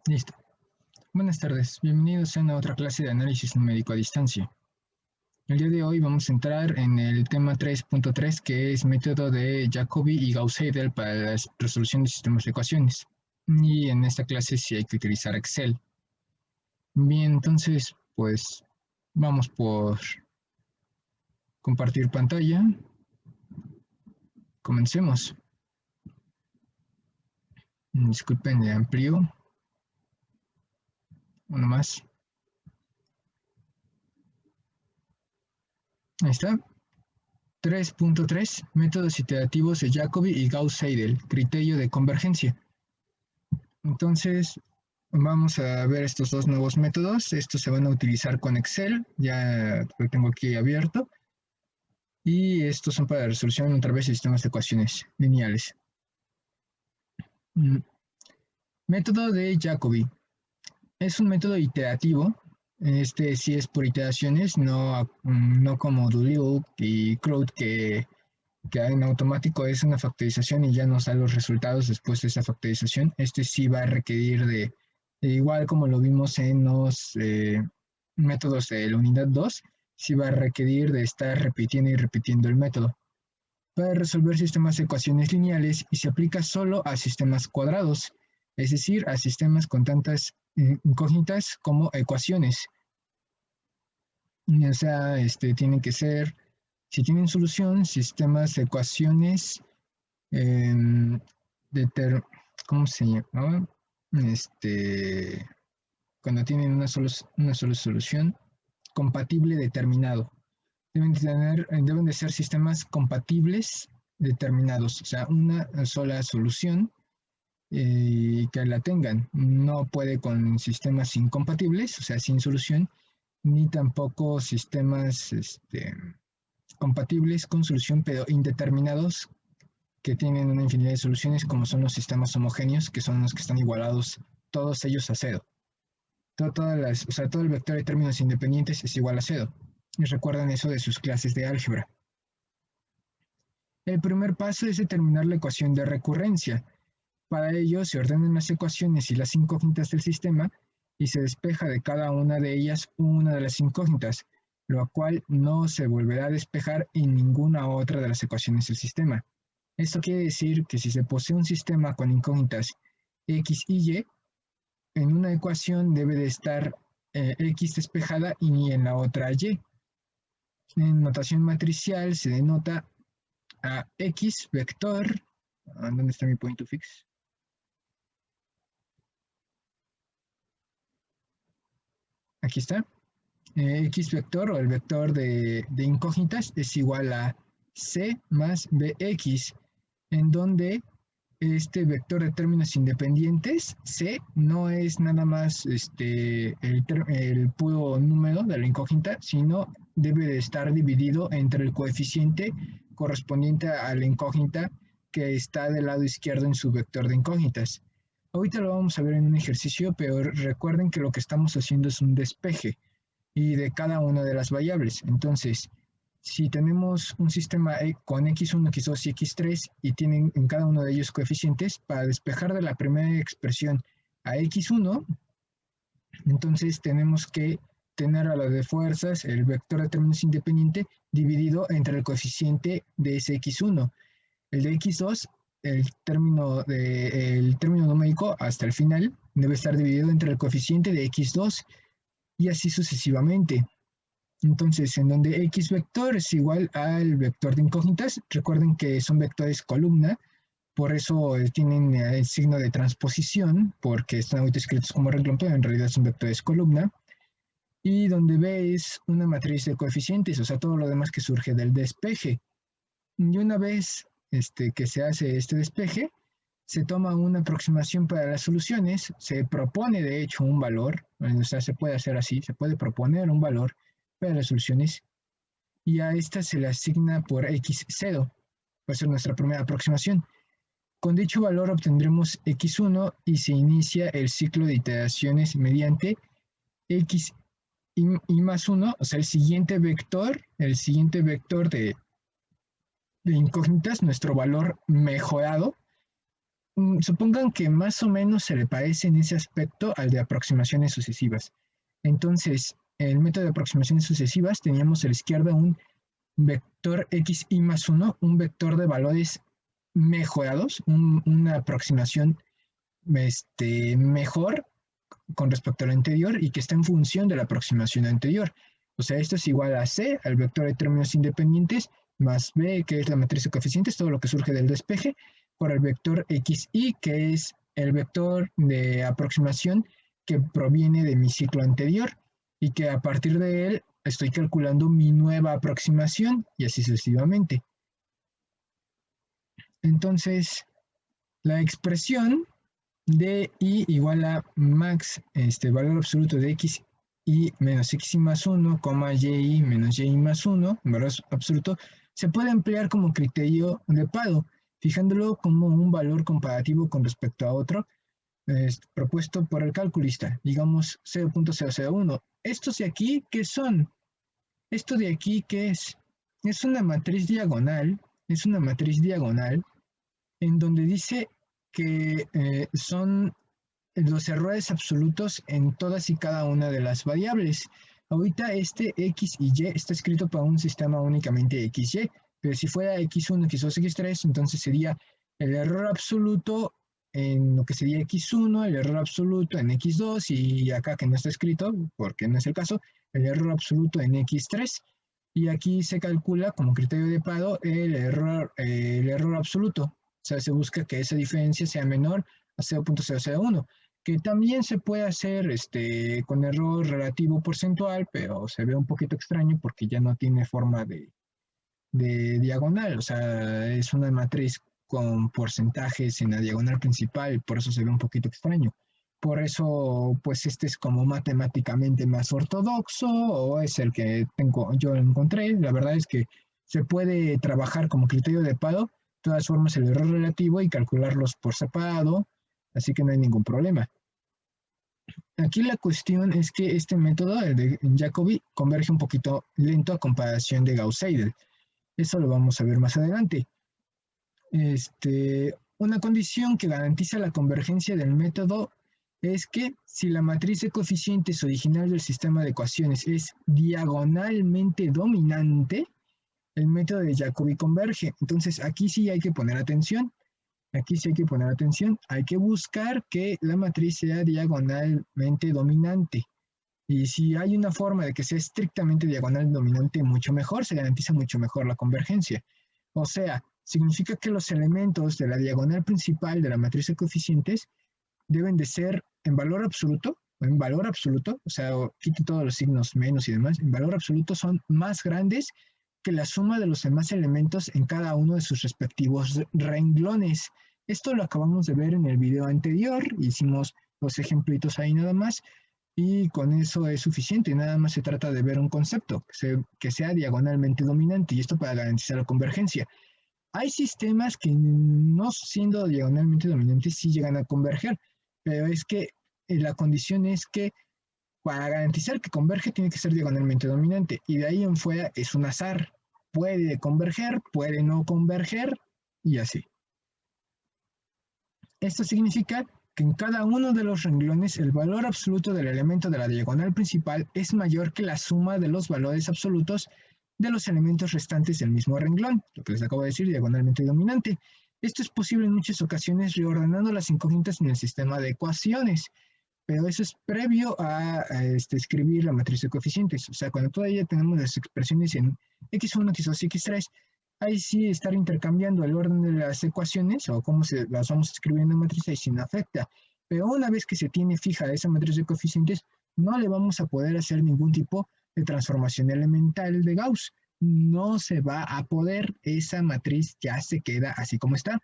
Listo. Buenas tardes, bienvenidos a otra clase de análisis numérico a distancia. El día de hoy vamos a entrar en el tema 3.3, que es método de Jacobi y Gauss-Seidel para la resolución de sistemas de ecuaciones. Y en esta clase sí hay que utilizar Excel. Bien, entonces, pues vamos por compartir pantalla. Comencemos. Disculpen, le amplío. Uno más. Ahí está. 3.3 Métodos iterativos de Jacobi y Gauss-Seidel, criterio de convergencia. Entonces, vamos a ver estos dos nuevos métodos. Estos se van a utilizar con Excel, ya lo tengo aquí abierto. Y estos son para resolución otra vez de sistemas de ecuaciones lineales. Método de Jacobi. Es un método iterativo. Este sí es por iteraciones, no como Doolittle y Cloud, que en automático es una factorización y ya nos da los resultados después de esa factorización. Este sí va a requerir de igual como lo vimos en los métodos de la unidad 2, sí va a requerir de estar repitiendo y repitiendo el método. Para resolver sistemas de ecuaciones lineales y se aplica solo a sistemas cuadrados, es decir, a sistemas con tantas incógnitas como ecuaciones. O sea, tienen que ser, si tienen solución, sistemas de ecuaciones ¿cómo se llama? Cuando tienen una sola solución, compatible determinado. Deben de ser sistemas compatibles determinados, o sea, una sola solución que la tengan. No puede con sistemas incompatibles, o sea, sin solución, ni tampoco sistemas compatibles con solución, pero indeterminados, que tienen una infinidad de soluciones, como son los sistemas homogéneos, que son los que están igualados todos ellos a cero. Todo el vector de términos independientes es igual a cero. Y recuerdan eso de sus clases de álgebra. El primer paso es determinar la ecuación de recurrencia. Para ello se ordenan las ecuaciones y las incógnitas del sistema y se despeja de cada una de ellas una de las incógnitas, lo cual no se volverá a despejar en ninguna otra de las ecuaciones del sistema. Esto quiere decir que si se posee un sistema con incógnitas x y y, en una ecuación debe de estar x despejada y en la otra y. En notación matricial se denota a x vector. ¿Dónde está mi point to fix? Aquí está. X vector o el vector de incógnitas es igual a c más bx, en donde este vector de términos independientes, C, no es nada más el puro número de la incógnita, sino debe de estar dividido entre el coeficiente correspondiente a la incógnita que está del lado izquierdo en su vector de incógnitas. Ahorita lo vamos a ver en un ejercicio, pero recuerden que lo que estamos haciendo es un despeje y de cada una de las variables. Entonces, si tenemos un sistema con x1, x2 y x3 y tienen en cada uno de ellos coeficientes, para despejar de la primera expresión a x1, entonces tenemos que tener a la de fuerzas el vector de términos independiente dividido entre el coeficiente de ese x1. El de x2, el término numérico hasta el final debe estar dividido entre el coeficiente de x2 y así sucesivamente. Entonces, en donde x vector es igual al vector de incógnitas, recuerden que son vectores columna, por eso tienen el signo de transposición, porque están ahorita escritos como renglón, pero en realidad son vectores columna. Y donde b es una matriz de coeficientes, o sea, todo lo demás que surge del despeje. Y una vez que se hace este despeje, se toma una aproximación para las soluciones, se propone de hecho un valor, o sea, se puede hacer así, se puede proponer un valor para las soluciones y a esta se le asigna por x0, va a ser nuestra primera aproximación. Con dicho valor obtendremos x1 y se inicia el ciclo de iteraciones mediante x y más 1, o sea, el siguiente vector de incógnitas, nuestro valor mejorado, supongan que más o menos se le parece en ese aspecto al de aproximaciones sucesivas. Entonces, el método de aproximaciones sucesivas teníamos a la izquierda un vector xi más 1, un vector de valores mejorados, una aproximación mejor con respecto a lo anterior y que está en función de la aproximación anterior. O sea, esto es igual a C, al vector de términos independientes, más B, que es la matriz de coeficientes, todo lo que surge del despeje, por el vector xi, que es el vector de aproximación que proviene de mi ciclo anterior y que a partir de él estoy calculando mi nueva aproximación y así sucesivamente. Entonces, la expresión de i igual a max, valor absoluto de x y menos x más 1, y menos y más 1, valor absoluto, se puede emplear como criterio de Padow, fijándolo como un valor comparativo con respecto a otro, propuesto por el calculista, digamos 0.001. ¿Estos de aquí qué son? Esto de aquí, ¿qué es? Es una matriz diagonal, en donde dice que son los errores absolutos en todas y cada una de las variables. Ahorita este x y y está escrito para un sistema únicamente xy, pero si fuera x1, x2, x3, entonces sería el error absoluto en lo que sería x1, el error absoluto en x2 y acá que no está escrito, porque no es el caso, el error absoluto en x3. Y aquí se calcula como criterio de Padow el error absoluto. O sea, se busca que esa diferencia sea menor a 0.001, que también se puede hacer con error relativo porcentual, pero se ve un poquito extraño porque ya no tiene forma de diagonal, o sea, es una matriz con porcentajes en la diagonal principal, por eso se ve un poquito extraño. Por eso, pues este es como matemáticamente más ortodoxo, o es el que yo encontré. La verdad es que se puede trabajar como criterio de Padow, de todas formas el error relativo y calcularlos por separado, así que no hay ningún problema. Aquí la cuestión es que este método, el de Jacobi, converge un poquito lento a comparación de Gauss-Seidel. Eso lo vamos a ver más adelante. Una condición que garantiza la convergencia del método es que si la matriz de coeficientes original del sistema de ecuaciones es diagonalmente dominante, el método de Jacobi converge. Entonces aquí sí hay que poner atención. Hay que buscar que la matriz sea diagonalmente dominante. Y si hay una forma de que sea estrictamente diagonal dominante, mucho mejor, se garantiza mucho mejor la convergencia. O sea, significa que los elementos de la diagonal principal de la matriz de coeficientes deben de ser en valor absoluto, o sea, quite todos los signos menos y demás, en valor absoluto son más grandes que la suma de los demás elementos en cada uno de sus respectivos renglones. Esto lo acabamos de ver en el video anterior, hicimos los ejemplitos ahí nada más, y con eso es suficiente, nada más se trata de ver un concepto que sea diagonalmente dominante, y esto para garantizar la convergencia. Hay sistemas que no siendo diagonalmente dominantes sí llegan a converger, pero es que la condición es que para garantizar que converge tiene que ser diagonalmente dominante, y de ahí en fuera es un azar. Puede converger, puede no converger, y así. Esto significa que en cada uno de los renglones el valor absoluto del elemento de la diagonal principal es mayor que la suma de los valores absolutos de los elementos restantes del mismo renglón, lo que les acabo de decir, diagonalmente dominante. Esto es posible en muchas ocasiones reordenando las incógnitas en el sistema de ecuaciones, pero eso es previo a escribir la matriz de coeficientes. O sea, cuando todavía tenemos las expresiones en x1, x2 y x3, ahí sí estar intercambiando el orden de las ecuaciones o cómo las vamos a escribir en la matriz, ahí sí no afecta. Pero una vez que se tiene fija esa matriz de coeficientes, no le vamos a poder hacer ningún tipo de transformación elemental de Gauss. No se va a poder, esa matriz ya se queda así como está.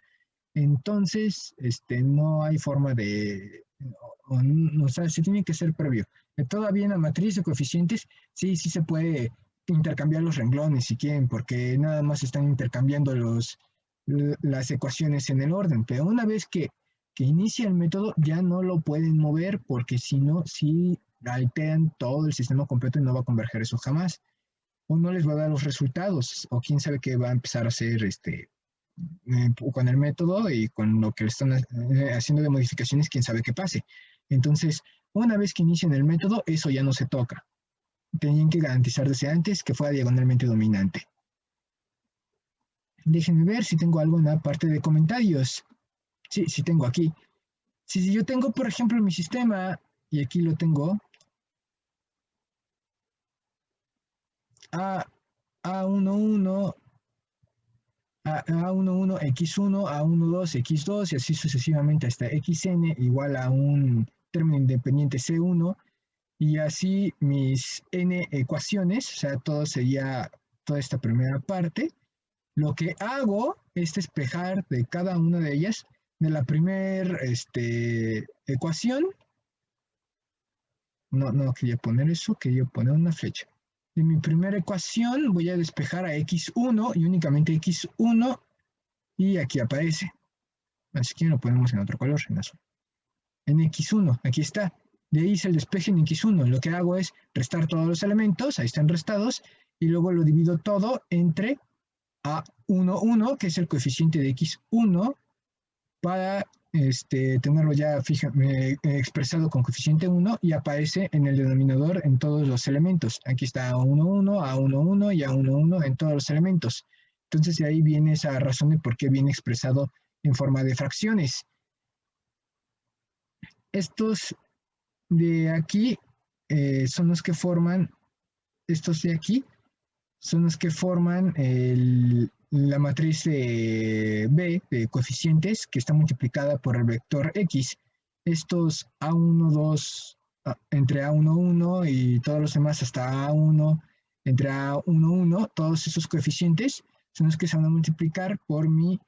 Entonces, no hay forma de, o sea, se tiene que ser previo. Todavía en la matriz de coeficientes, sí se puede intercambiar los renglones si quieren, porque nada más están intercambiando las ecuaciones en el orden, pero una vez que inicia el método ya no lo pueden mover porque si no, sí alteran todo el sistema completo y no va a converger eso jamás. O no les va a dar los resultados, o quién sabe qué va a empezar a hacer con el método y con lo que le están haciendo de modificaciones, quién sabe qué pase. Entonces, una vez que inician el método, eso ya no se toca. Tenían que garantizar desde antes que fuera diagonalmente dominante. Déjenme ver si tengo algo en la parte de comentarios. Sí, sí tengo aquí. Si yo tengo, por ejemplo, mi sistema, y aquí lo tengo, A11, A11, X1, A12, X2 y así sucesivamente hasta Xn igual a un término independiente C1 y así mis n ecuaciones, o sea, todo sería toda esta primera parte. Lo que hago es despejar de cada una de ellas de la primera ecuación. No quería poner eso, quería poner una flecha. De mi primera ecuación voy a despejar a x1 y únicamente x1 y aquí aparece. Así que lo ponemos en otro color, en azul. En x1, aquí está. De ahí hice el despeje en x1. Lo que hago es restar todos los elementos, ahí están restados, y luego lo divido todo entre A11, que es el coeficiente de x1, para tenerlo ya expresado con coeficiente 1 y aparece en el denominador en todos los elementos. Aquí está A11, A11 y A11 en todos los elementos. Entonces de ahí viene esa razón de por qué viene expresado en forma de fracciones. Estos de aquí son los que forman, estos de aquí son los que forman la matriz de B de coeficientes que está multiplicada por el vector X. Estos A1, 2, entre A1, 1 y todos los demás hasta A1, entre A1, 1, todos esos coeficientes son los que se van a multiplicar por mi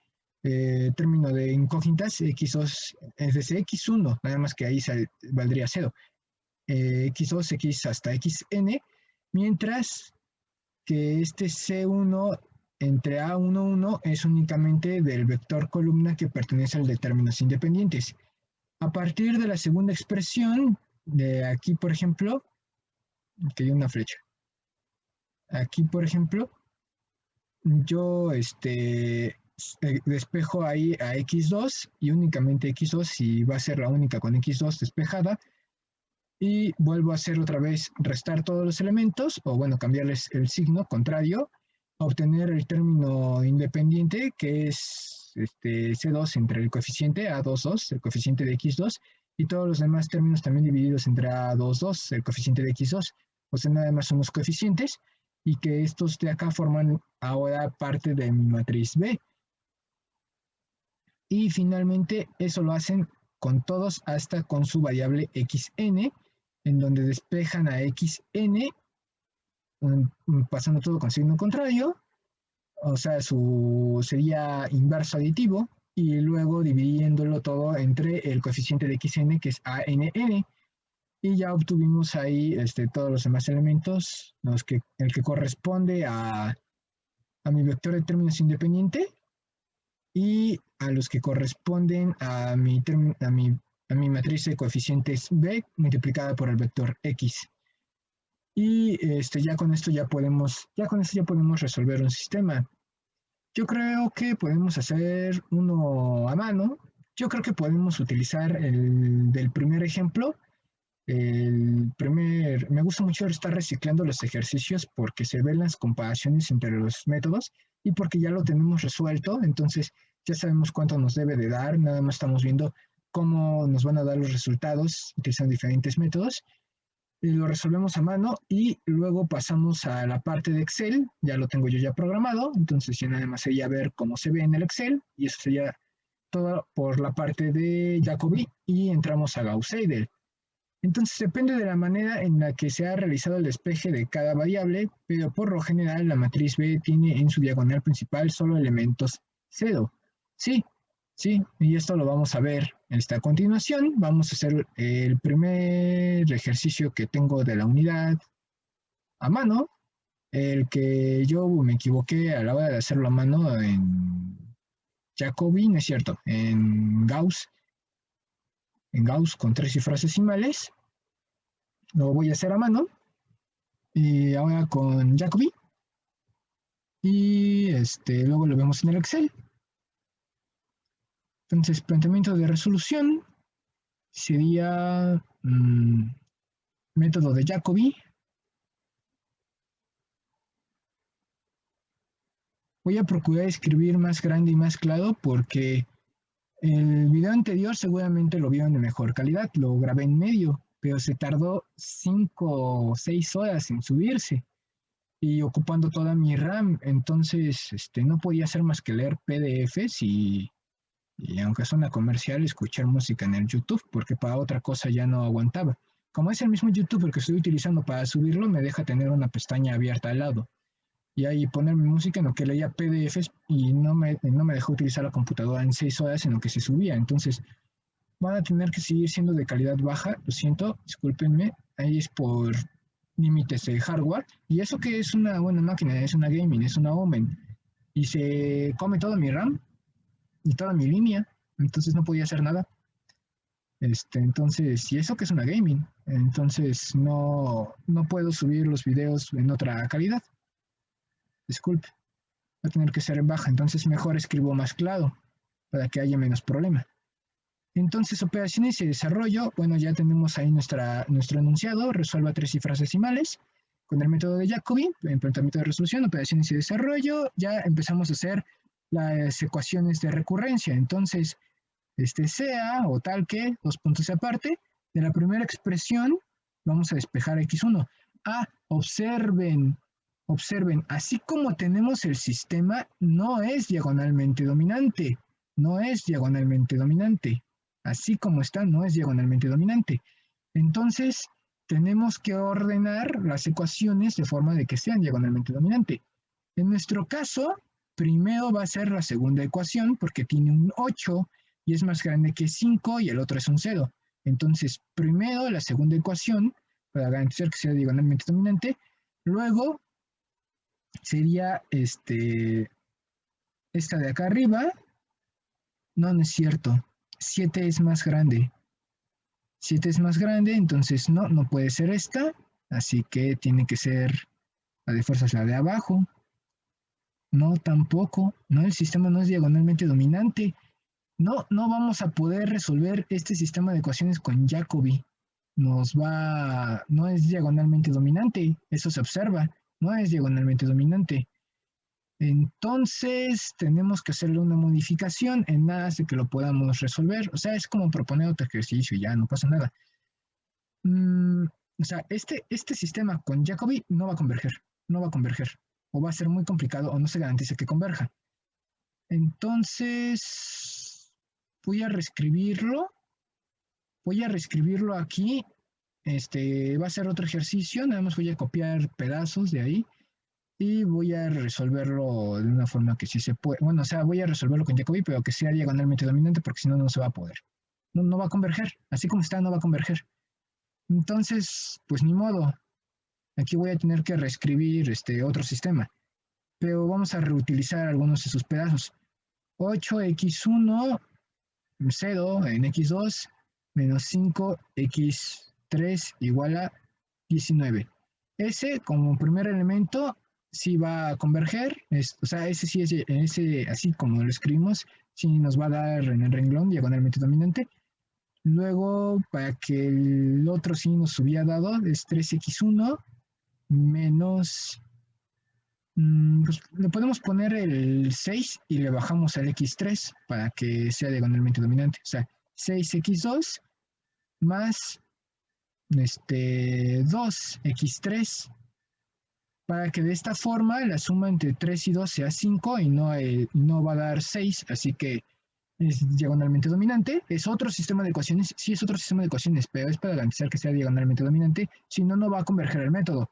término de incógnitas X2, es decir, X1, nada más que ahí valdría 0. X2, X hasta Xn, mientras que este C1 entre A11 es únicamente del vector columna que pertenece al de términos independientes. A partir de la segunda expresión, de aquí, por ejemplo, que hay una flecha. Aquí, por ejemplo, yo despejo ahí a X2 y únicamente X2 y va a ser la única con X2 despejada. Y vuelvo a hacer otra vez restar todos los elementos, o bueno, cambiarles el signo contrario, obtener el término independiente, que es C2 entre el coeficiente A22, el coeficiente de X2, y todos los demás términos también divididos entre A22, el coeficiente de X2. O sea, nada más son los coeficientes, y que estos de acá forman ahora parte de mi matriz B. Y finalmente eso lo hacen con todos hasta con su variable xn, en donde despejan a xn, pasando todo con signo contrario, o sea, sería inverso aditivo, y luego dividiéndolo todo entre el coeficiente de xn, que es ann, y ya obtuvimos ahí todos los demás elementos, el que corresponde a mi vector de términos independiente, y a los que corresponden a mi matriz de coeficientes B multiplicada por el vector X. Y ya con esto ya podemos resolver un sistema. Yo creo que podemos hacer uno a mano. Yo creo que podemos utilizar el del primer ejemplo. Me gusta mucho estar reciclando los ejercicios porque se ven las comparaciones entre los métodos y porque ya lo tenemos resuelto, entonces ya sabemos cuánto nos debe de dar, nada más estamos viendo cómo nos van a dar los resultados utilizando diferentes métodos. Lo resolvemos a mano y luego pasamos a la parte de Excel, ya lo tengo yo ya programado, entonces ya nada más sería ver cómo se ve en el Excel y eso sería todo por la parte de Jacobi y entramos a Gauss-Seidel. Entonces depende de la manera en la que se ha realizado el despeje de cada variable, pero por lo general la matriz B tiene en su diagonal principal solo elementos 0. Sí, sí, y esto lo vamos a ver a continuación. Vamos a hacer el primer ejercicio que tengo de la unidad a mano, el que yo me equivoqué a la hora de hacerlo a mano en Jacobi, no es cierto, en Gauss con 3 cifras decimales. Lo voy a hacer a mano. Y ahora con Jacobi. Y luego lo vemos en el Excel. Entonces, planteamiento de resolución sería método de Jacobi. Voy a procurar escribir más grande y más claro porque el video anterior seguramente lo vieron de mejor calidad, lo grabé en medio, pero se tardó 5 o 6 horas en subirse y ocupando toda mi RAM, entonces no podía hacer más que leer PDFs y aunque suena comercial, escuchar música en el YouTube, porque para otra cosa ya no aguantaba. Como es el mismo YouTube el que estoy utilizando para subirlo, me deja tener una pestaña abierta al lado y ahí poner mi música en lo que leía PDFs y no me dejó utilizar la computadora en 6 horas en lo que se subía. Entonces van a tener que seguir siendo de calidad baja, lo siento, discúlpenme, ahí es por límites de hardware. Y eso que es una buena máquina, es una gaming, es una Omen. Y se come toda mi RAM y toda mi línea, entonces no podía hacer nada. Entonces, y eso que es una gaming, entonces no puedo subir los videos en otra calidad. Disculpe, va a tener que ser en baja, entonces mejor escribo más claro para que haya menos problema. Entonces, operaciones y desarrollo, bueno, ya tenemos ahí nuestro enunciado, resuelva 3 cifras decimales. Con el método de Jacobi, en planteamiento de resolución, operaciones y desarrollo, ya empezamos a hacer las ecuaciones de recurrencia. Entonces, sea o tal que, 2 puntos aparte, de la primera expresión vamos a despejar x1. Observen, así como tenemos el sistema, no es diagonalmente dominante, no es diagonalmente dominante. Así como está, no es diagonalmente dominante. Entonces, tenemos que ordenar las ecuaciones de forma de que sean diagonalmente dominante. En nuestro caso, primero va a ser la segunda ecuación porque tiene un 8 y es más grande que 5 y el otro es un 0. Entonces, primero la segunda ecuación para garantizar que sea diagonalmente dominante. Luego sería esta de acá arriba. No es cierto. 7 es más grande. 7 es más grande, entonces no puede ser esta. Así que tiene que ser la de fuerzas la de abajo. No, tampoco. No, el sistema no es diagonalmente dominante. No vamos a poder resolver este sistema de ecuaciones con Jacobi. No es diagonalmente dominante, eso se observa, no es diagonalmente dominante. Entonces tenemos que hacerle una modificación en aras de que lo podamos resolver. O sea, es como proponer otro ejercicio y ya no pasa nada. O sea, este sistema con Jacobi no va a converger, no va a converger. O va a ser muy complicado o no se garantiza que converja. Entonces, voy a reescribirlo aquí. Va a ser otro ejercicio, nada más voy a copiar pedazos de ahí y voy a resolverlo de una forma que sí se puede. Bueno, o sea, voy a resolverlo con Jacobi, pero que sea diagonalmente dominante porque si no, no se va a poder. No va a converger, así como está, no va a converger. Entonces, pues ni modo. Aquí voy a tener que reescribir otro sistema, pero vamos a reutilizar algunos de sus pedazos. 8x1, 0 en x2, menos 5x3 igual a 19. Ese como primer elemento sí va a converger, o sea, ese sí es, así como lo escribimos, sí nos va a dar en el renglón diagonalmente dominante. Luego, para que el otro sí nos hubiera dado, es 3x1 menos, pues le podemos poner el 6 y le bajamos al x3 para que sea diagonalmente dominante. O sea, 6x2 más 2x3 para que de esta forma la suma entre 3 y 2 sea 5 y no va a dar 6, así que es diagonalmente dominante. Es otro sistema de ecuaciones, sí es otro sistema de ecuaciones, pero es para garantizar que sea diagonalmente dominante, si no, no va a converger el método.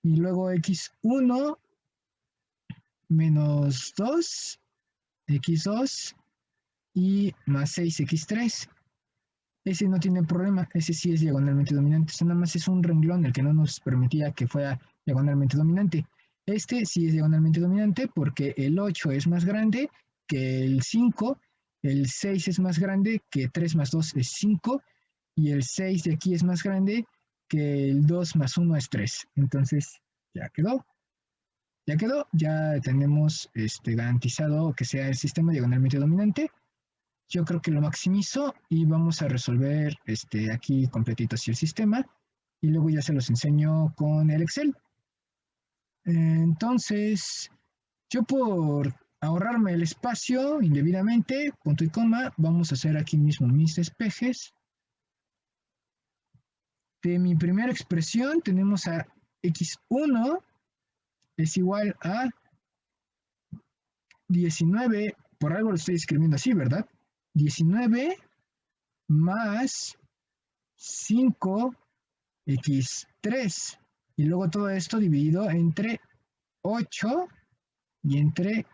Y luego x1 menos 2, x2 y más 6x3. Ese no tiene problema, ese sí es diagonalmente dominante. Esto nada más es un renglón el que no nos permitía que fuera diagonalmente dominante. Este sí es diagonalmente dominante porque el 8 es más grande que el 5, el 6 es más grande que 3 más 2 es 5 y el 6 de aquí es más grande que el 2 más 1 es 3. Entonces, ya quedó. Ya quedó, ya tenemos garantizado que sea el sistema diagonalmente dominante. Yo creo que lo maximizo y vamos a resolver aquí completito así el sistema y luego ya se los enseño con el Excel. Entonces, yo por ahorrarme el espacio indebidamente, punto y coma, vamos a hacer aquí mismo mis despejes. De mi primera expresión tenemos a x1 es igual a 19, por algo lo estoy escribiendo así, ¿verdad? 19 más 5x3. Y luego todo esto dividido entre 8 y entre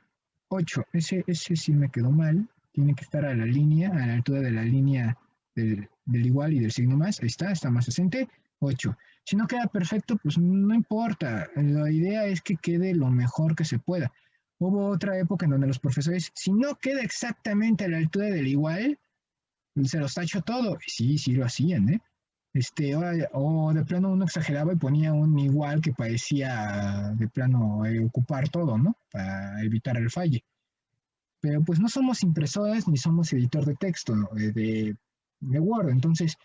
8. Ese sí me quedó mal. Tiene que estar a la línea, a la altura de la línea del igual y del signo más. Ahí está más decente. 8. Si no queda perfecto, pues no importa. La idea es que quede lo mejor que se pueda. Hubo otra época en donde los profesores, si no queda exactamente a la altura del igual, se los tacho todo. Y sí lo hacían, ¿eh? O de plano uno exageraba y ponía un igual que parecía de plano ocupar todo, ¿no? Para evitar el falle. Pero pues no somos impresoras ni somos editor de texto, ¿no? de Word. Entonces,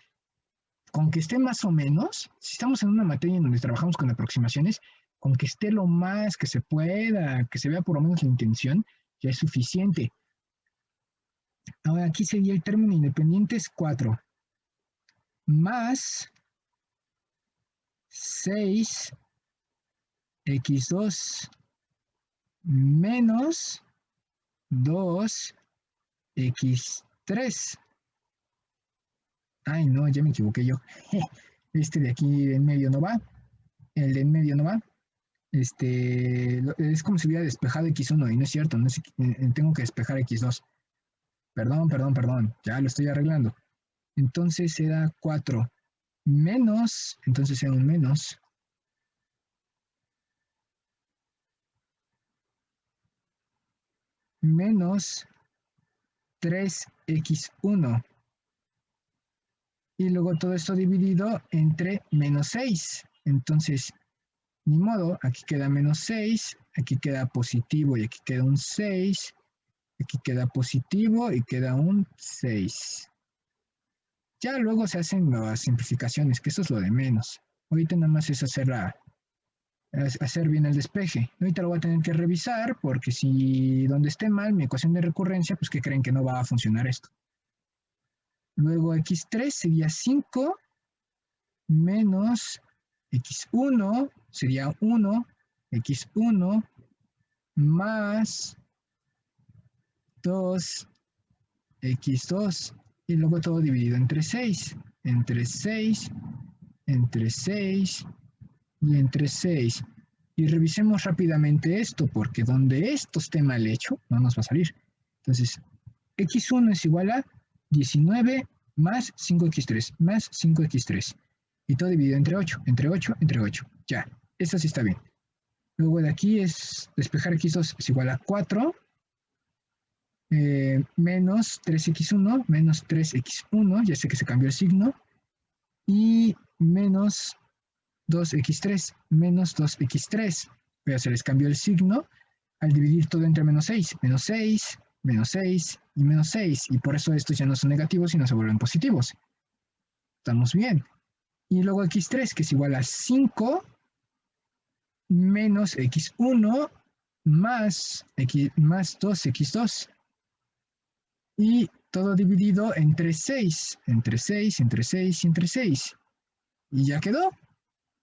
con que esté más o menos, si estamos en una materia en donde trabajamos con aproximaciones, con que esté lo más que se pueda, que se vea por lo menos la intención, ya es suficiente. Ahora aquí sería el término independiente es 4 más 6x2 menos 2x3. Ay, no, ya me equivoqué yo. Este de aquí en medio no va. El de en medio no va. Es como si hubiera despejado x1 y no es cierto. No es, tengo que despejar x2. Perdón. Ya lo estoy arreglando. Entonces será 4 menos, entonces será un menos 3x1. Y luego todo esto dividido entre menos 6. Entonces, ni modo, aquí queda menos 6, aquí queda positivo y aquí queda un 6, aquí queda positivo y queda un 6. Ya luego se hacen las simplificaciones, que eso es lo de menos. Ahorita nada más es hacer bien el despeje. Ahorita lo voy a tener que revisar porque si donde esté mal mi ecuación de recurrencia, pues que creen que no va a funcionar esto. Luego x3 sería 5 menos x1 sería 1, x1 más 2x2 y luego todo dividido entre 6, entre 6, entre 6 y entre 6. Y revisemos rápidamente esto porque donde esto esté mal hecho no nos va a salir. Entonces, x1 es igual a 19 más 5x3 más 5x3. Y todo dividido entre 8, entre 8, entre 8. Ya, esto sí está bien. Luego de aquí es despejar x2 es igual a 4 menos 3x1 menos 3x1, ya sé que se cambió el signo, y menos 2x3 menos 2x3, pero se les cambió el signo al dividir todo entre menos 6, menos 6, menos 6 y menos 6, y por eso estos ya no son negativos sino se vuelven positivos. Estamos bien. Y luego x3, que es igual a 5 menos x1 más 2x2. Y todo dividido entre 6, entre 6, entre 6 y entre 6. Y ya quedó.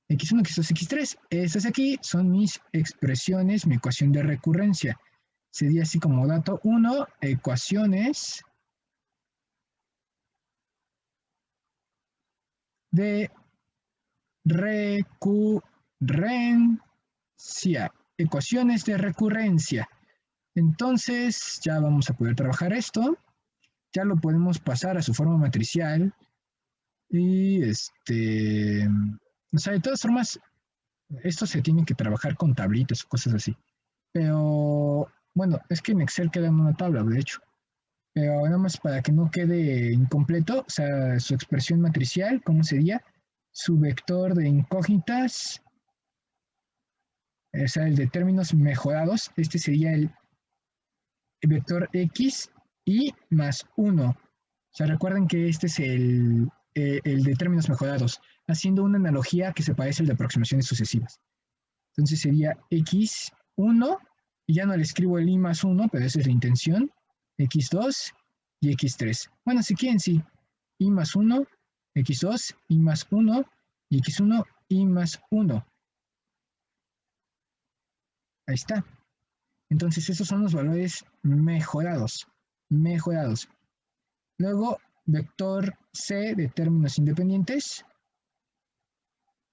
x1, x2, x3. Estas aquí son mis expresiones, mi ecuación de recurrencia. Sería así como dato 1, ecuaciones de recurrencia. Ecuaciones de recurrencia. Entonces, ya vamos a poder trabajar esto. Ya lo podemos pasar a su forma matricial. Y o sea, de todas formas, esto se tiene que trabajar con tablitas o cosas así. Pero, bueno, es que en Excel queda en una tabla, de hecho. Pero nada más para que no quede incompleto, o sea, su expresión matricial, ¿cómo sería? Su vector de incógnitas, o sea, el de términos mejorados, este sería el vector X i más 1. O sea, recuerden que este es el de términos mejorados, haciendo una analogía que se parece al de aproximaciones sucesivas. Entonces sería x1, y ya no le escribo el i más 1, pero esa es la intención, x2 y x3. Bueno, si quieren, sí, i más 1, x2, i más 1, y x1, i más 1. Ahí está. Entonces, esos son los valores mejorados. Mejorados. Luego, vector C de términos independientes.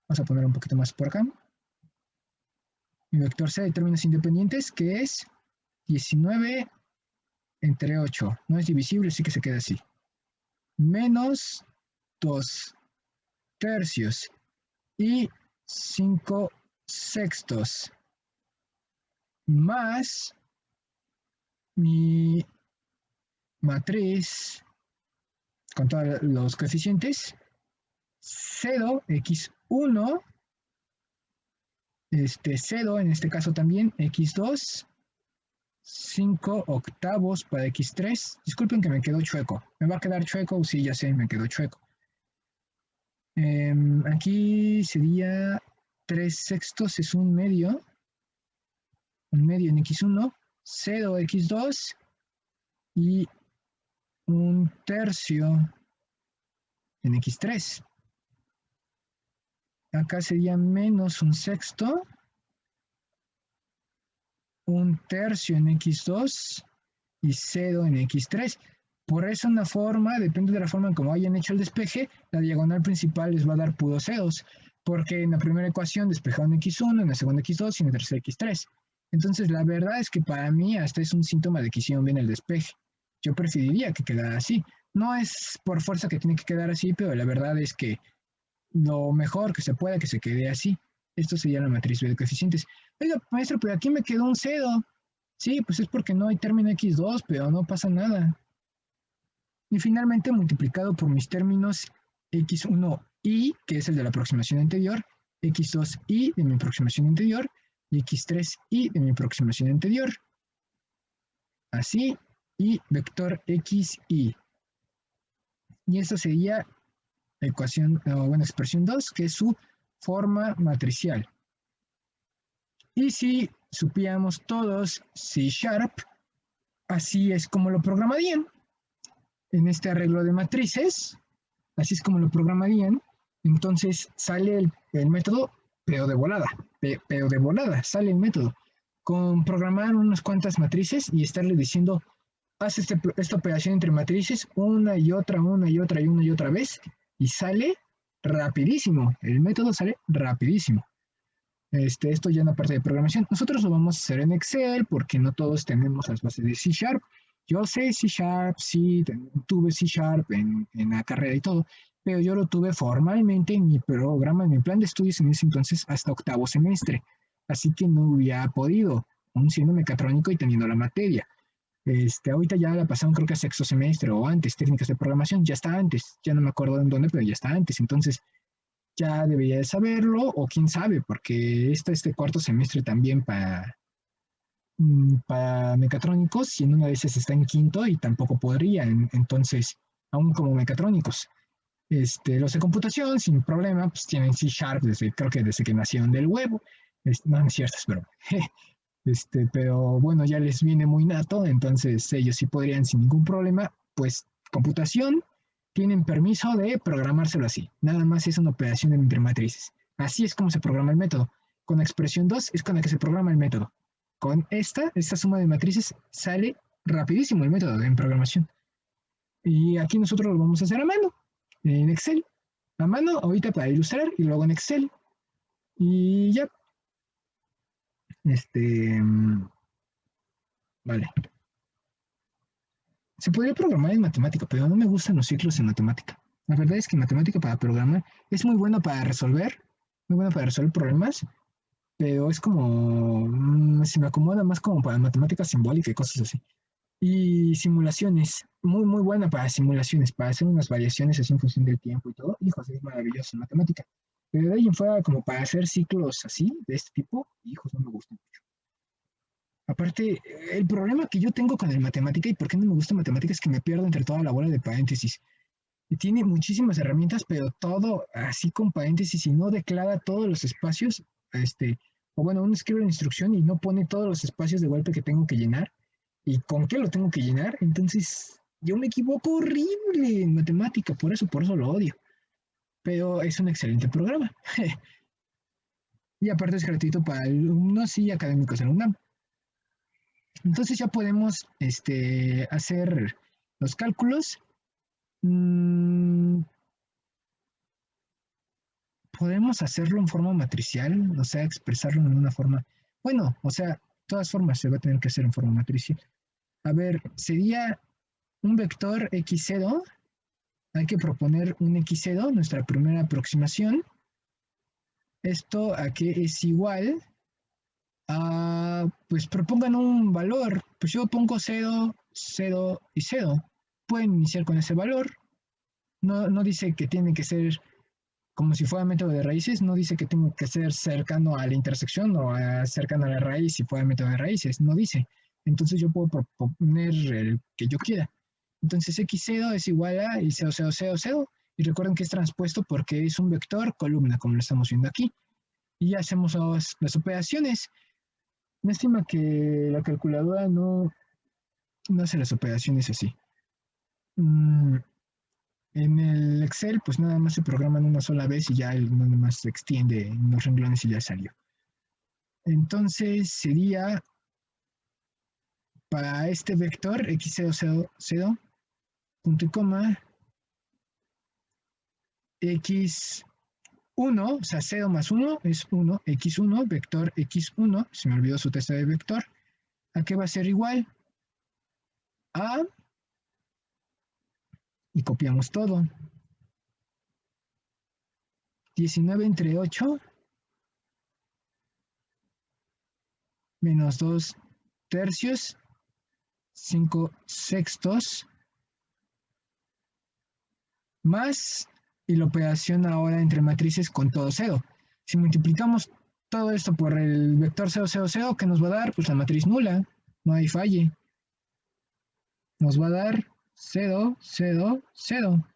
Vamos a poner un poquito más por acá. Mi vector C de términos independientes, que es 19 entre 8. No es divisible, así que se queda así. Menos 2 tercios y 5 sextos. Más mi matriz con todos los coeficientes, 0, x1, 0 en este caso también, x2, 5 octavos para x3. Disculpen que me quedó chueco. ¿Me va a quedar chueco? Sí, ya sé, me quedó chueco. Aquí sería 3 sextos es un medio en x1, 0 x2 y un tercio en x3. Acá sería menos un sexto, un tercio en x2 y 0 en x3. Por eso una forma, depende de la forma en cómo hayan hecho el despeje, la diagonal principal les va a dar puros ceros, porque en la primera ecuación despejaron x1, en la segunda x2 y en la tercera x3. Entonces la verdad es que para mí hasta es un síntoma de que hicieron bien el despeje. Yo preferiría que quedara así. No es por fuerza que tiene que quedar así, pero la verdad es que lo mejor que se pueda que se quede así. Esto sería la matriz B de coeficientes. Oiga, maestro, pero aquí me quedó un 0. Sí, pues es porque no hay término x2, pero no pasa nada. Y finalmente multiplicado por mis términos x1i, que es el de la aproximación anterior, x2i de mi aproximación anterior y x3i de mi aproximación anterior. Así, y vector xi. Y esta sería la ecuación, o bueno, expresión 2, que es su forma matricial. Y si supiéramos todos C#, así es como lo programarían. En este arreglo de matrices, así es como lo programarían. Entonces sale el método, pero de volada, sale el método. Con programar unas cuantas matrices y estarle diciendo, haz esta operación entre matrices una y otra vez, y sale rapidísimo. El método sale rapidísimo. Esto ya en la parte de programación. Nosotros lo vamos a hacer en Excel porque no todos tenemos las bases de C#. Yo sé C#, sí, tuve C# en la carrera y todo, pero yo lo tuve formalmente en mi programa, en mi plan de estudios en ese entonces hasta octavo semestre. Así que no hubiera podido, aún siendo mecatrónico y teniendo la materia. Ahorita ya la pasaron creo que a sexto semestre o antes, técnicas de programación, ya está antes, ya no me acuerdo en dónde, pero ya está antes. Entonces, ya debería de saberlo, o quién sabe, porque este cuarto semestre también para mecatrónicos, y en una de esas está en quinto y tampoco podría, entonces, aún como mecatrónicos. Los de computación, sin problema, pues tienen C#, creo que desde que nacieron del huevo. No, no es cierto, es broma. Pero bueno, ya les viene muy nato, entonces ellos sí podrían sin ningún problema, pues computación, tienen permiso de programárselo así. Nada más es una operación entre matrices. Así es como se programa el método. Con la expresión 2 es con la que se programa el método. Con esta suma de matrices sale rapidísimo el método en programación. Y aquí nosotros lo vamos a hacer a mano, en Excel. A mano, ahorita para ilustrar, y luego en Excel. Y ya. Vale. Se podría programar en matemática, pero no me gustan los ciclos en matemática. La verdad es que matemática para programar es muy bueno para resolver, muy bueno para resolver problemas, pero es como, se me acomoda más como para matemática simbólica y cosas así. Y simulaciones, muy, muy buena para simulaciones, para hacer unas variaciones así en función del tiempo y todo. Hijos, es maravilloso en matemática. Pero de ahí en fuera, como para hacer ciclos así, de este tipo, hijos, no me gusta mucho. Aparte, el problema que yo tengo con el matemática y por qué no me gusta matemática es que me pierdo entre toda la bola de paréntesis. Y tiene muchísimas herramientas, pero todo así con paréntesis y no declara todos los espacios, o bueno, uno escribe la instrucción y no pone todos los espacios de golpe que tengo que llenar y con qué lo tengo que llenar. Entonces, yo me equivoco horrible en matemática, por eso lo odio. Pero es un excelente programa. Y aparte es gratuito para alumnos y académicos en la UNAM. Entonces ya podemos hacer los cálculos. Mm, podemos hacerlo en forma matricial, o sea, expresarlo en una forma. Bueno, o sea, de todas formas se va a tener que hacer en forma matricial. A ver, sería un vector x0. Hay que proponer un x0, nuestra primera aproximación. Esto a que es igual a, pues propongan un valor. Pues yo pongo 0, 0 y 0. Pueden iniciar con ese valor. No, no dice que tiene que ser como si fuera método de raíces, no dice que tiene que ser cercano a la intersección o cercano a la raíz si fuera método de raíces, no dice. Entonces yo puedo proponer el que yo quiera. Entonces x0 es igual a y 0, 0, 0, 0. Y recuerden que es transpuesto porque es un vector columna, como lo estamos viendo aquí. Y ya hacemos las operaciones. Lástima que la calculadora no hace las operaciones así. En el Excel, pues nada más se programan una sola vez y ya nada más se extiende en los renglones y ya salió. Entonces sería para este vector x0, 0, 0, punto y coma, x1, o sea, 0 más 1 es 1, x1, vector x1, se me olvidó su testa de vector, ¿a qué va a ser igual? A, y copiamos todo. 19 entre 8 menos 2 tercios, 5 sextos, más, y la operación ahora entre matrices con todo cero. Si multiplicamos todo esto por el vector 0, 0, 0, ¿qué nos va a dar? Pues la matriz nula, no hay falle. Nos va a dar 0, 0, 0.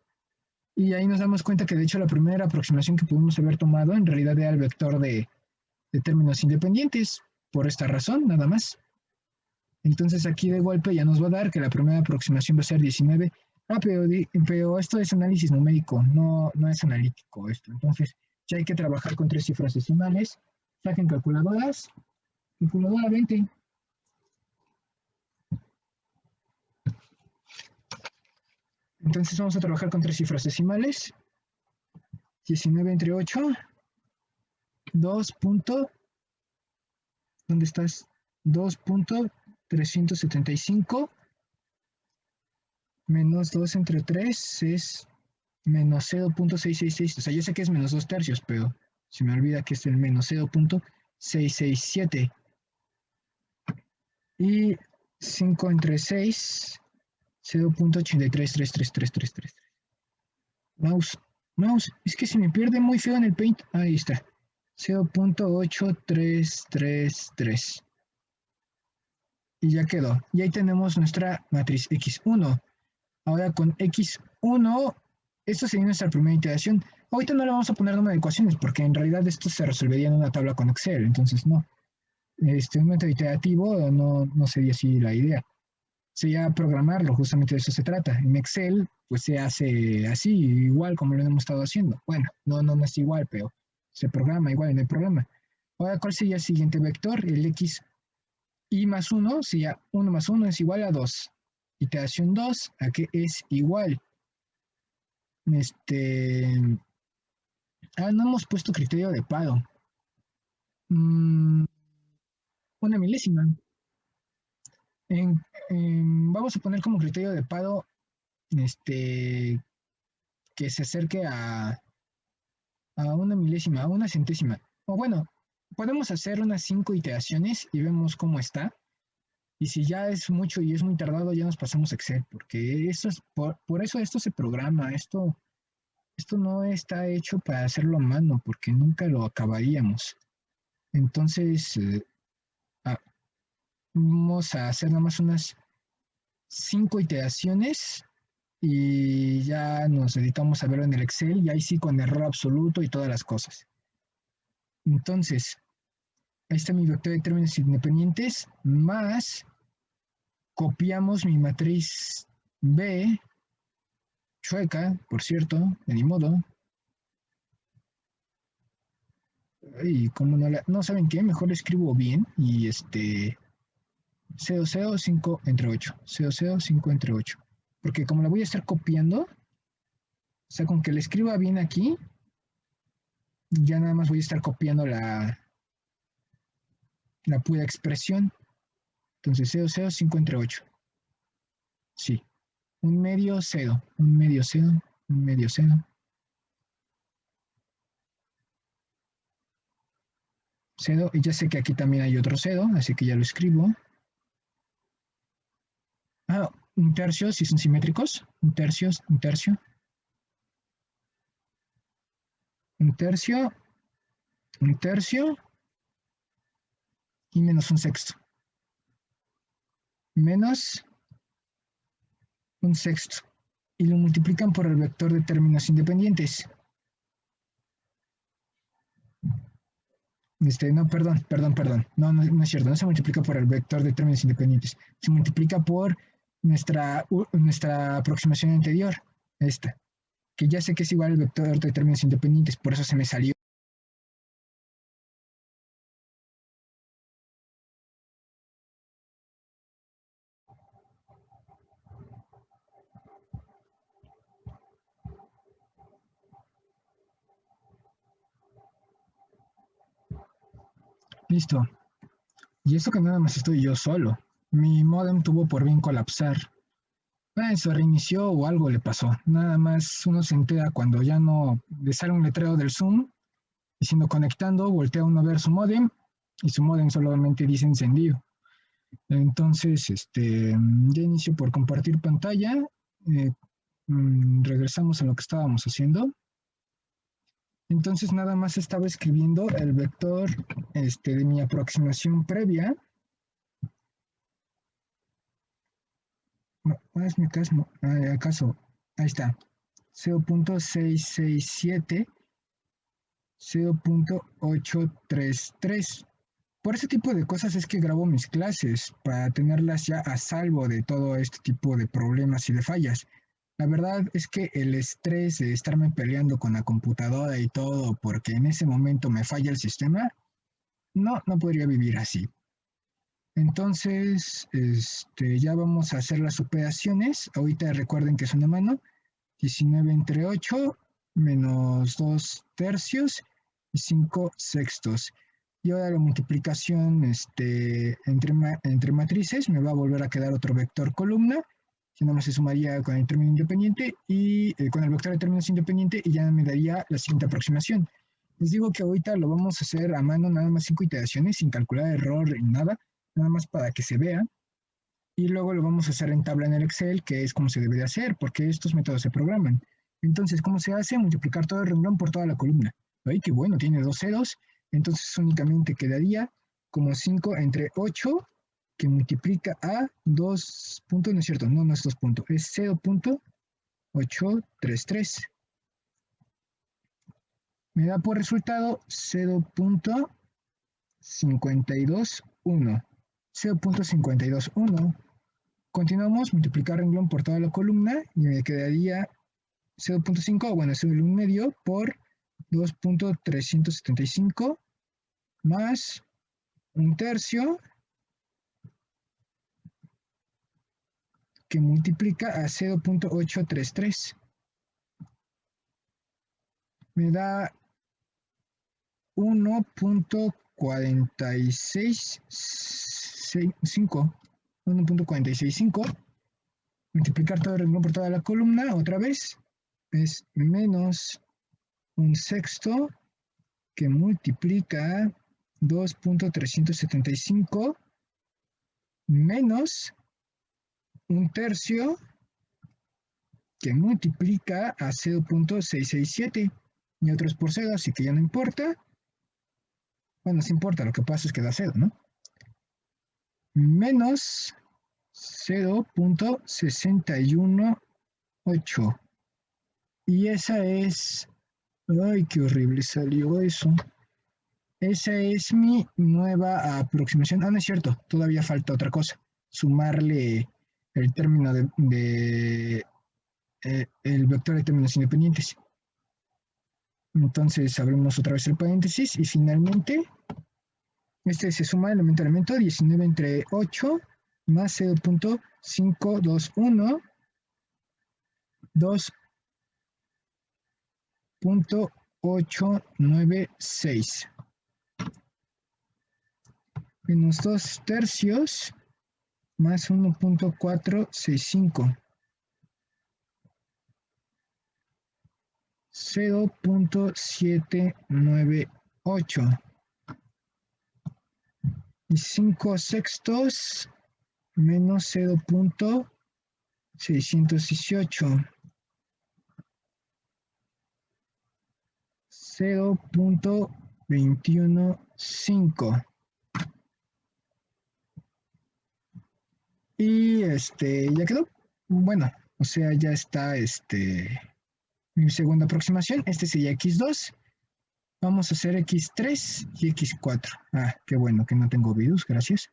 Y ahí nos damos cuenta que de hecho la primera aproximación que pudimos haber tomado en realidad era el vector de términos independientes, por esta razón, nada más. Entonces aquí de golpe ya nos va a dar que la primera aproximación va a ser 19. Ah, pero esto es análisis numérico, no es analítico esto. Entonces ya hay que trabajar con 3 cifras decimales. Saquen calculadoras. Calculadora 20. Entonces vamos a trabajar con 3 cifras decimales. 19 entre 8. 2 punto. ¿Dónde estás? 2.375 menos 2 entre 3 es menos 0.666. O sea, yo sé que es menos 2 tercios, pero se me olvida que es el menos 0.667. Y 5 entre 6, 0.83333333. Mouse, mouse, es que se me pierde muy feo en el Paint. Ahí está. 0.8333. Y ya quedó. Y ahí tenemos nuestra matriz X1. Ahora con X1, esto sería nuestra primera iteración. Ahorita no le vamos a poner número de ecuaciones porque en realidad esto se resolvería en una tabla con Excel, entonces no. Un método iterativo no sería así la idea. Sería programarlo, justamente de eso se trata. En Excel, pues se hace así, igual como lo hemos estado haciendo. Bueno, no es igual, pero se programa igual, no hay problema. Ahora, ¿cuál sería el siguiente vector? El X y más 1 sería 1 más 1 es igual a 2. Iteración 2, ¿a qué es igual? No hemos puesto criterio de paro. Una milésima. Vamos a poner como criterio de paro que se acerque a una milésima, a una centésima. O bueno, podemos hacer unas 5 iteraciones y vemos cómo está. Y si ya es mucho y es muy tardado, ya nos pasamos a Excel, porque eso es, por eso esto se programa, esto no está hecho para hacerlo a mano, porque nunca lo acabaríamos. Entonces, Vamos a hacer nada más unas 5 iteraciones y ya nos dedicamos a verlo en el Excel y ahí sí con error absoluto y todas las cosas. Entonces, ahí está mi vector de términos independientes, más copiamos mi matriz B, chueca, por cierto, de ni modo. Y como no saben qué, mejor escribo bien y 0, 5 entre 8, 0, 5 entre 8. Porque como la voy a estar copiando, o sea, con que le escriba bien aquí, ya nada más voy a estar copiando la pura expresión. Entonces 0, 5 entre 8. Sí. Un medio 0, un medio 0, un medio 0. 0, y ya sé que aquí también hay otro 0, así que ya lo escribo. Ah, un tercio, si son simétricos. Un tercio, un tercio. Un tercio, un tercio y menos un sexto. Menos un sexto. Y lo multiplican por el vector de términos independientes. No, perdón. No es cierto, no se multiplica por el vector de términos independientes. Se multiplica por nuestra aproximación anterior, esta, que ya sé que es igual al vector de términos independientes, por eso se me salió. Listo. Y esto que nada más estoy yo solo. Mi modem tuvo por bien colapsar. Se reinició o algo le pasó. Nada más uno se entera cuando ya no le sale un letrero del Zoom diciendo conectando, voltea uno a ver su modem y su modem solamente dice encendido. Entonces, ya inicio por compartir pantalla. Eh, regresamos a lo que estábamos haciendo. Entonces nada más estaba escribiendo el vector de mi aproximación previa. No, hazme caso, acaso, ahí está. 0.667, 0.833. Por ese tipo de cosas es que grabo mis clases, para tenerlas ya a salvo de todo este tipo de problemas y de fallas. La verdad es que el estrés de estarme peleando con la computadora y todo porque en ese momento me falla el sistema, no podría vivir así. Entonces, ya vamos a hacer las operaciones. Ahorita recuerden que son a mano. 19 entre 8 menos 2 tercios y 5 sextos. Y ahora la multiplicación entre matrices me va a volver a quedar otro vector columna, que nada más se sumaría con el término independiente y con el vector de términos independiente y ya me daría la siguiente aproximación. Les digo que ahorita lo vamos a hacer a mano, nada más 5 iteraciones, sin calcular error y nada, nada más para que se vea. Y luego lo vamos a hacer en tabla en el Excel, que es como se debe de hacer, porque estos métodos se programan. Entonces, ¿cómo se hace? Multiplicar todo el renglón por toda la columna. ¡Ay, qué bueno! Tiene dos ceros. Entonces únicamente quedaría como 5 entre 8, que multiplica a 2 puntos, no es cierto, no es 2 puntos, es 0.833. Me da por resultado 0.521. 0.521. Continuamos, multiplicar renglón por toda la columna y me quedaría 0.5, bueno, es un medio por 2.375 más un tercio que multiplica a 0.833. Me da 1.465. 1.465. Multiplicar todo el renglón por toda la columna otra vez es menos un sexto que multiplica 2.375 menos un tercio que multiplica a 0.667 y otros por 0, así que ya no importa. Bueno, sí importa, lo que pasa es que da 0, ¿no? menos 0.618. Y esa es... Ay, qué horrible salió eso. Esa es mi nueva aproximación. Ah, no es cierto, todavía falta otra cosa. Sumarle el término el vector de términos independientes. Entonces abrimos otra vez el paréntesis y finalmente este se suma elemento a elemento 19 entre 8 más 0.521 2.896 menos 2 tercios más 1.465 0.798 y 5 sextos menos 0.618 0.215 y ya quedó. Bueno, o sea, ya está mi segunda aproximación. Este sería x2. Vamos a hacer x3 y x4. Ah, qué bueno que no tengo virus, gracias.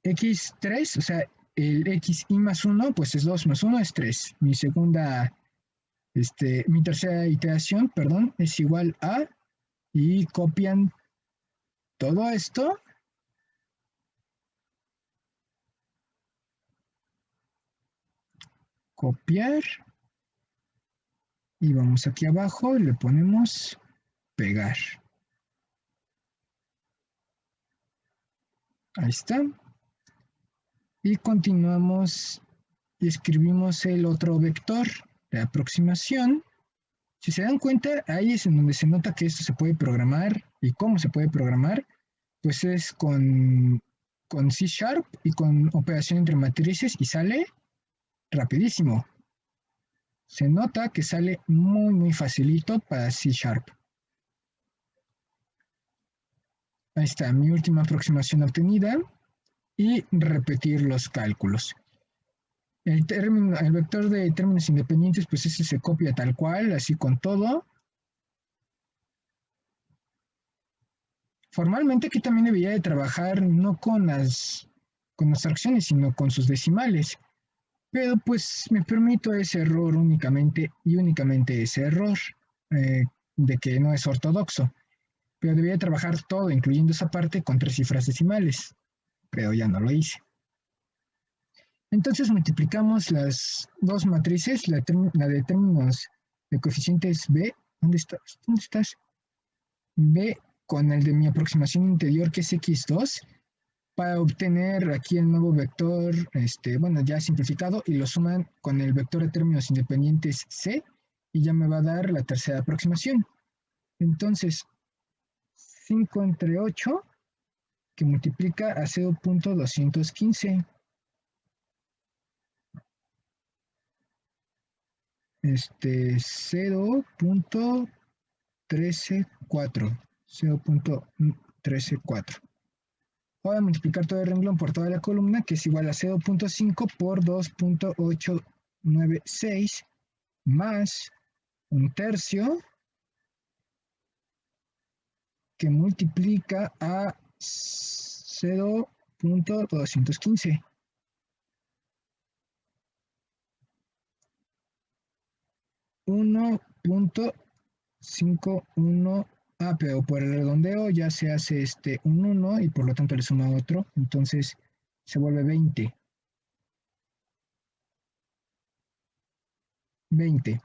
x3, o sea, el xi más 1, pues es 2 más 1 es 3. Mi tercera iteración, perdón, es igual a, y copian todo esto. Copiar. Y vamos aquí abajo y le ponemos pegar. Ahí está. Y continuamos y escribimos el otro vector de aproximación. Si se dan cuenta, ahí es en donde se nota que esto se puede programar. ¿Y cómo se puede programar? Pues es con C# y con operación entre matrices y sale rapidísimo. Se nota que sale muy, muy facilito para C#. Ahí está, mi última aproximación obtenida. Y repetir los cálculos. El vector de términos independientes, pues ese se copia tal cual, así con todo. Formalmente aquí también debería de trabajar no con las fracciones, sino con sus decimales. Pero pues me permito ese error únicamente y únicamente ese error de que no es ortodoxo. Pero debería trabajar todo, incluyendo esa parte, con 3 cifras decimales. Pero ya no lo hice. Entonces multiplicamos las dos matrices, la de términos de coeficientes B. ¿Dónde estás? ¿Dónde estás? B con el de mi aproximación interior, que es x2, para obtener aquí el nuevo vector, bueno, ya simplificado, y lo suman con el vector de términos independientes C, y ya me va a dar la tercera aproximación. Entonces, 5 entre 8, que multiplica a 0.215. 0.134. 0.134. Voy a multiplicar todo el renglón por toda la columna, que es igual a 0.5 por 2.896 más un tercio, que multiplica a 0.215. .51. Pero por el redondeo ya se hace un 1 y por lo tanto le suma otro, entonces se vuelve 20. 20.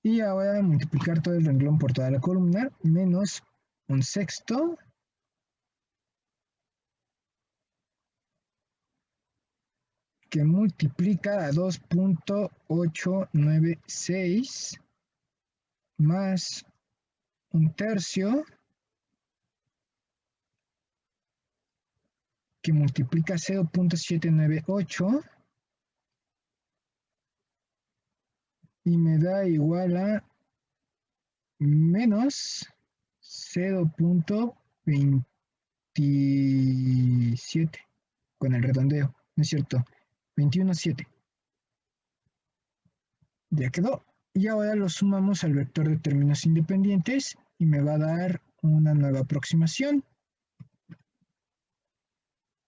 Y ahora multiplicar todo el renglón por toda la columna, menos un sexto, que multiplica a 2.896 más un tercio, que multiplica 0.798 y me da igual a menos 0.25. 27 con el redondeo, ¿no es cierto? 21,7. Ya quedó. Y ahora lo sumamos al vector de términos independientes y me va a dar una nueva aproximación.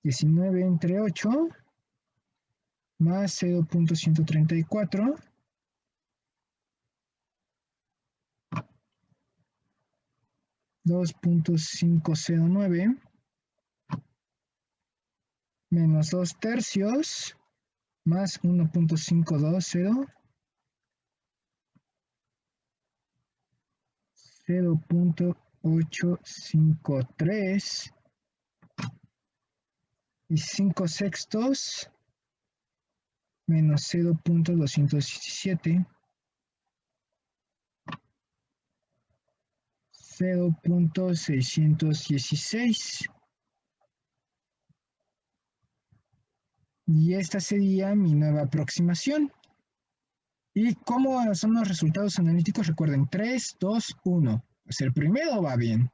19 entre 8 más 0.134 2.509 menos 2 tercios más 1.520 0.853 y 5 sextos menos 0.217 0.616 y esta sería mi nueva aproximación. ¿Y cómo son los resultados analíticos? Recuerden, 3, 2, 1. Pues el primero va bien.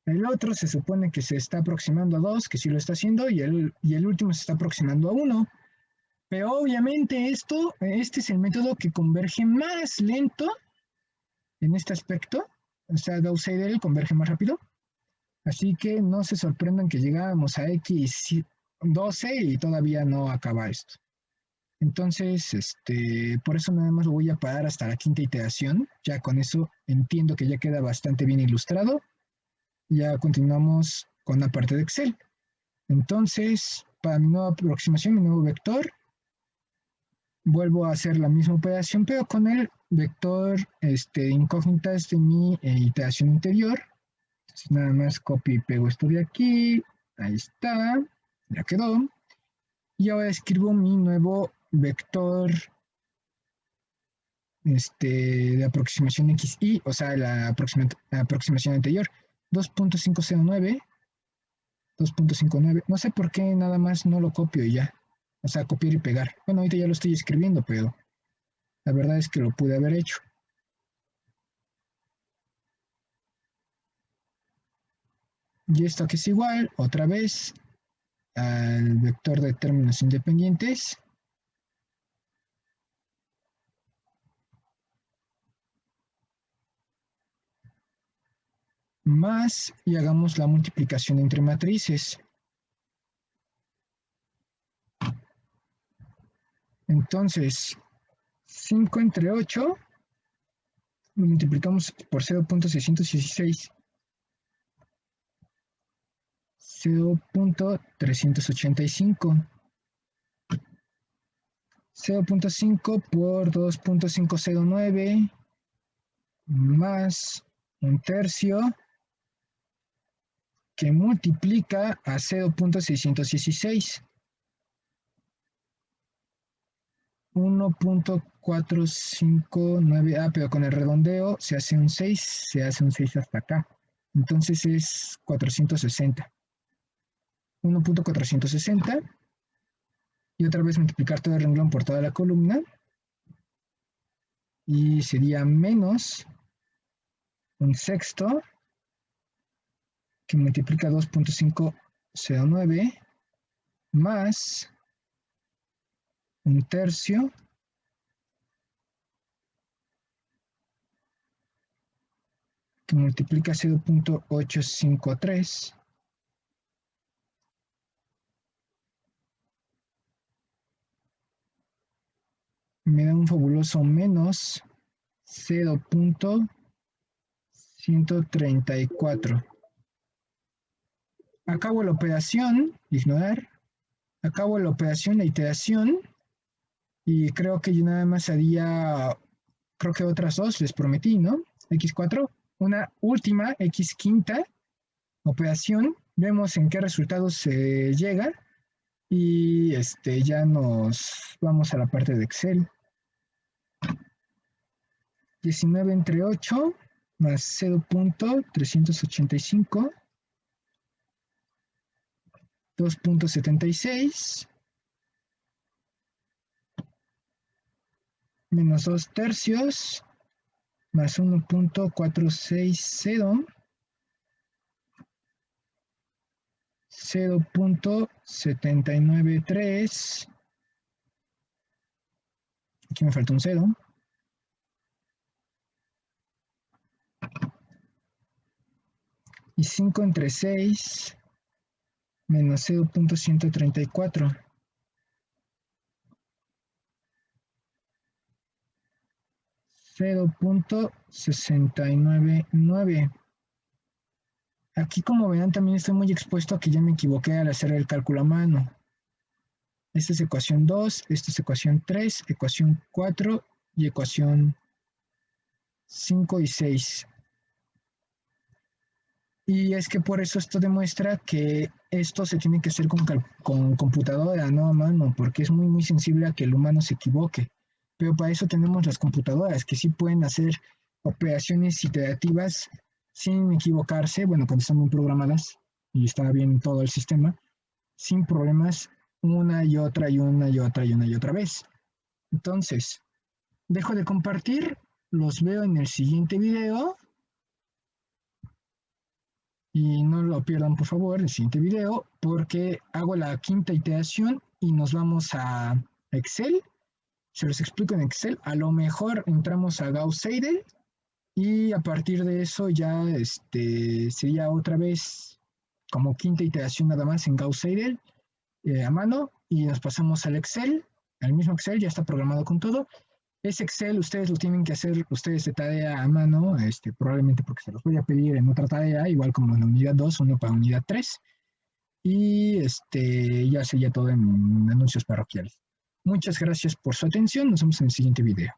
El otro se supone que se está aproximando a 2, que sí lo está haciendo, y el último se está aproximando a 1. Pero obviamente este es el método que converge más lento en este aspecto. O sea, Gauss-Seidel converge más rápido. Así que no se sorprendan que llegamos a X12 y todavía no acaba esto. Entonces, por eso nada más lo voy a parar hasta la quinta iteración. Ya con eso entiendo que ya queda bastante bien ilustrado. Ya continuamos con la parte de Excel. Entonces, para mi nueva aproximación, mi nuevo vector, vuelvo a hacer la misma operación, pero con el vector incógnitas de mi iteración anterior. Entonces, nada más copio y pego esto de aquí. Ahí está. Ya quedó. Y ahora escribo mi nuevo vector de aproximación XY, o sea, la aproximación anterior. 2.509, 2.59. No sé por qué nada más no lo copio y ya. O sea, copiar y pegar. Bueno, ahorita ya lo estoy escribiendo, pero la verdad es que lo pude haber hecho. Y esto que es igual, otra vez, al vector de términos independientes. Más, y hagamos la multiplicación entre matrices. Entonces, 5 entre 8 lo multiplicamos por 0.616. 0.385. 0.5 por 2.509 más un tercio que multiplica a 0.616. 1.459, pero con el redondeo se hace un 6 hasta acá. Entonces es 460. 1.460 y otra vez multiplicar todo el renglón por toda la columna y sería menos un sexto que multiplica 2.509 más un tercio que multiplica 0.853 me da un fabuloso menos 0.134. Acabo la operación, ignorar, acabo la operación, la iteración, y creo que yo nada más haría, creo que otras dos les prometí, ¿no? X4, una última X quinta operación, vemos en qué resultados se llega y ya nos vamos a la parte de Excel. 19 entre 8 más 0.385, 2.76 menos 2 tercios más 1.460 0.793. Aquí me falta un 0. Y 5 entre 6 menos 0.134. 0.699. Aquí, como verán, también estoy muy expuesto a que ya me equivoqué al hacer el cálculo a mano. Esta es ecuación 2, esta es ecuación 3, ecuación 4 y ecuación 5 y 6. Y es que por eso esto demuestra que esto se tiene que hacer con computadora, no a mano, porque es muy sensible a que el humano se equivoque. Pero para eso tenemos las computadoras, que sí pueden hacer operaciones iterativas sin equivocarse, bueno, cuando están bien programadas y está bien todo el sistema, sin problemas, una y otra y una y otra y una y otra vez. Entonces, dejo de compartir, los veo en el siguiente video. Y no lo pierdan, por favor, el siguiente video, porque hago la quinta iteración y nos vamos a Excel. Se los explico en Excel. A lo mejor entramos a Gauss-Seidel y a partir de eso ya sería otra vez como quinta iteración nada más en Gauss-Seidel a mano y nos pasamos al Excel. Al mismo Excel, ya está programado con todo. Ese Excel ustedes lo tienen que hacer ustedes de tarea a mano, probablemente porque se los voy a pedir en otra tarea, igual como en la unidad 2, uno para unidad 3. Y ya sería todo en anuncios parroquiales. Muchas gracias por su atención. Nos vemos en el siguiente video.